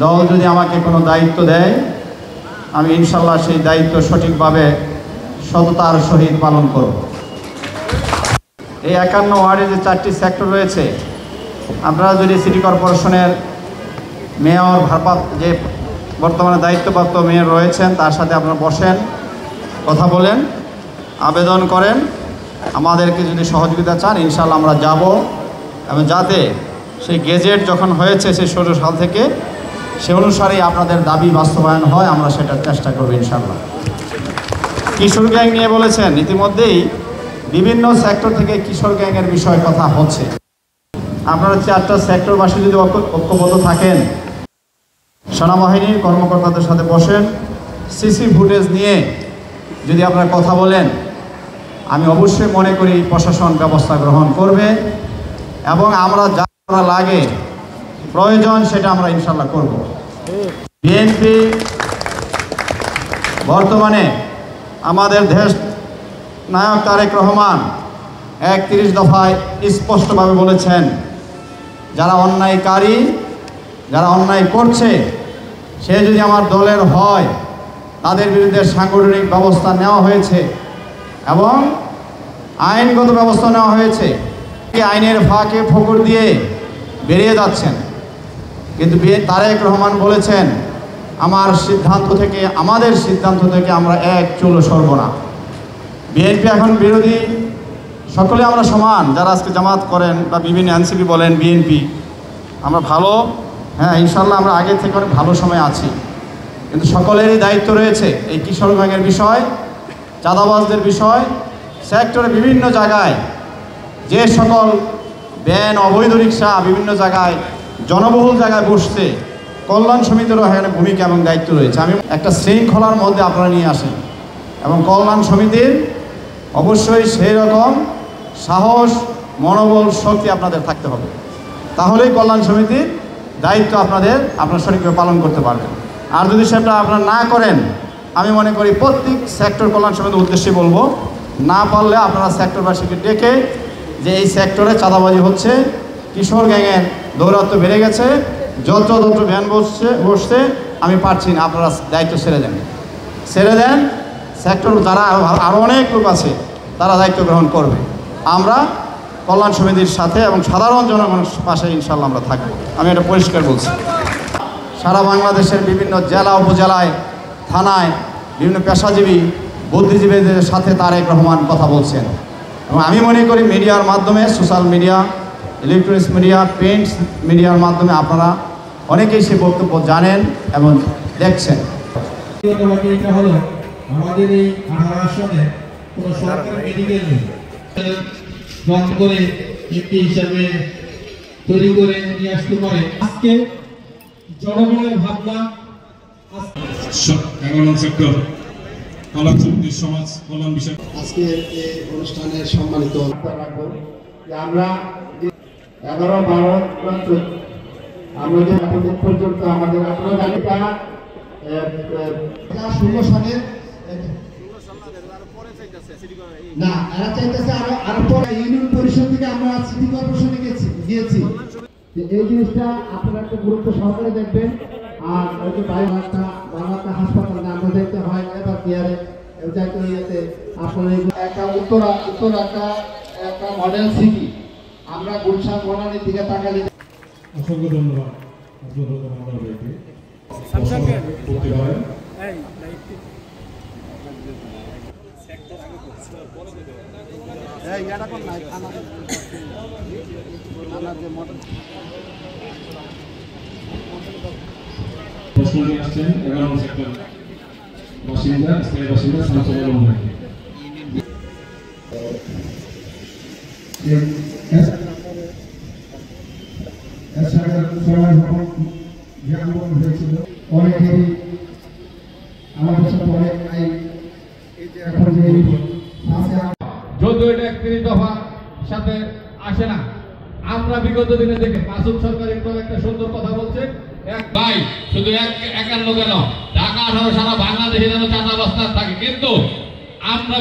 দল যদি আমাকে কোনো দায়িত্ব দেয় আমি ইনশাল্লাহ সেই দায়িত্ব সঠিকভাবে সততার সহিত পালন করব। এই 51 ওয়ার্ডে যে 4টি সেক্টর রয়েছে, আপনারা যদি সিটি কর্পোরেশনের মেয়র যে বর্তমানে দায়িত্বপ্রাপ্ত মেয়র রয়েছেন তার সাথে আপনারা বসেন, কথা বলেন, আবেদন করেন, আমাদেরকে যদি সহযোগিতা চান ইনশাল্লাহ আমরা যাব, এবং যাতে সেই গেজেট যখন হয়েছে সেই 16 সাল থেকে সে অনুসারেই আপনাদের দাবি বাস্তবায়ন হয়, আমরা সেটার চেষ্টা করব ইনশাল্লাহ। কিশোর গ্যাং নিয়ে বলেছেন, ইতিমধ্যেই বিভিন্ন সেক্টর থেকে কিশোর গ্যাংয়ের বিষয়ে কথা হচ্ছে। আপনারা 4টা সেক্টরবাসী যদি ঐক্যবদ্ধ থাকেন, সেনাবাহিনীর কর্মকর্তাদের সাথে বসেন, সিসি ফুটেজ নিয়ে যদি আপনারা কথা বলেন, আমি অবশ্যই মনে করি প্রশাসন ব্যবস্থা গ্রহণ করবে, এবং আমরা যা লাগে প্রয়োজন সেটা আমরা ইনশাল্লাহ করব। বিএনপি বর্তমানে আমাদের দেশ নায়ক তারেক রহমান 31 দফায় স্পষ্টভাবে বলেছেন, যারা অন্যায়কারী, যারা অন্যায় করছে, সে যদি আমার দলের হয় তাদের বিরুদ্ধে সাংগঠনিক ব্যবস্থা নেওয়া হয়েছে এবং আইনগত ব্যবস্থা নেওয়া হয়েছে। আইনের ফাঁকে ফোকর দিয়ে বেরিয়ে যাচ্ছেন, কিন্তু তারেক রহমান বলেছেন, আমাদের সিদ্ধান্ত থেকে আমরা এক চুলও সরব না। বিএনপি এখন বিরোধী, সকলে আমরা সমান, যারা আজকে জামাত করেন বা বিভিন্ন এনসিপি বলেন, বিএনপি আমরা ভালো, হ্যাঁ ইনশাল্লাহ আমরা আগে থেকে অনেক ভালো সময় আছি, কিন্তু সকলেরই দায়িত্ব রয়েছে এই কিশোর গ্যাংয়ের বিষয়, চাঁদাবাজদের বিষয়, সেক্টরে বিভিন্ন জায়গায় যে সকল ভ্যান, অবৈধ রিক্সা বিভিন্ন জায়গায় জনবহুল জায়গায় বসছে, কল্যাণ সমিতিরও এখানে ভূমিকা এবং দায়িত্ব রয়েছে। আমি একটা শৃঙ্খলার মধ্যে আপনারা নিয়ে আসেন, এবং কল্যাণ সমিতির অবশ্যই সেই রকম সাহস, মনোবল, শক্তি আপনাদের থাকতে হবে, তাহলেই কল্যাণ সমিতির দায়িত্ব আপনারা সঠিকভাবে পালন করতে পারবেন। আর যদি সেটা আপনারা না করেন, আমি মনে করি প্রত্যেক সেক্টর কল্যাণ সমিতির উদ্দেশ্যে বলবো, না পারলে আপনারা সেক্টরবাসীকে ডেকে যে এই সেক্টরে চাঁদাবাজি হচ্ছে, কিশোর গ্যাংয়ের দৌরাত্ম্য বেড়ে গেছে, যত ভ্যান বসছে আমি পারছি না, আপনারা দায়িত্ব ছেড়ে দেন। সেক্টর যারা আরও অনেক লোক আছে তারা দায়িত্ব গ্রহণ করবে। আমরা কল্যাণ সমিতির সাথে এবং সাধারণ জনগণের পাশে ইনশাল্লাহ আমরা থাকবো, আমি এটা পরিষ্কার বলছি। সারা বাংলাদেশের বিভিন্ন জেলা, উপজেলায়, থানায় বিভিন্ন পেশাজীবী, বুদ্ধিজীবীদের সাথে তারেক রহমান কথা বলছেন, এবং আমি মনে করি মিডিয়ার মাধ্যমে, social media, electronics media, print মিডিয়ার মাধ্যমে আপনারা অনেকেই সে বক্তব্য জানেন এবং দেখছেন। আমাদের এই 18 আসনে কোনো সরকারি মেডিকেল নেই, করে এমপি হিসাবে তৈরি করে নিয়ে আসতে পারে। আজকে জনগণের ভাবনা 11 সেক্টর কল্যাণ সমিতির সমাজ কল্যাণ বিষয় আজকে এই অনুষ্ঠানের সম্মানিত আমরা 11, 12, আমরা যে এখন পর্যন্ত আমাদের আপনারা জানেন 16 সালে না, এরা চাইতেছে আরো পরে ইউনিয়ন পরিষদ থেকে আমরা সিটি কর্পোরেশনে গিয়েছি। এই জিনিসটা আপনারা একটু গুরুত্ব সহকারে দেখবেন। আর ওই যে বাংলাটা হাসপাতালে আমরা দেখতে হয় এবার কেয়ারে ইয়েতে আপনারা একটা উত্তরা একটা মডেল সিটি, আমরা গুলশান বনানীর দিকে তাকালে। অসংখ্য ধন্যবাদ। প্রশ্ন নিয়ে আসছেন 11 সেক্টর বাসিন্দা, স্থায়ী বাসিন্দা শামসুল আলম ভাই। অনেকেরই আমাদের সাথে অনেক যদিও এটা 31 দফার সাথে আসে না, আমরা বিগত দিনে দেখে মাসুদ সরকার একটা সুন্দর কথা বলছে, এক ভাই শুধু 51 কেন, ঢাকা 18 সারা বাংলাদেশে যেন চাঁদা বস্তা থাকে, কিন্তু আমরা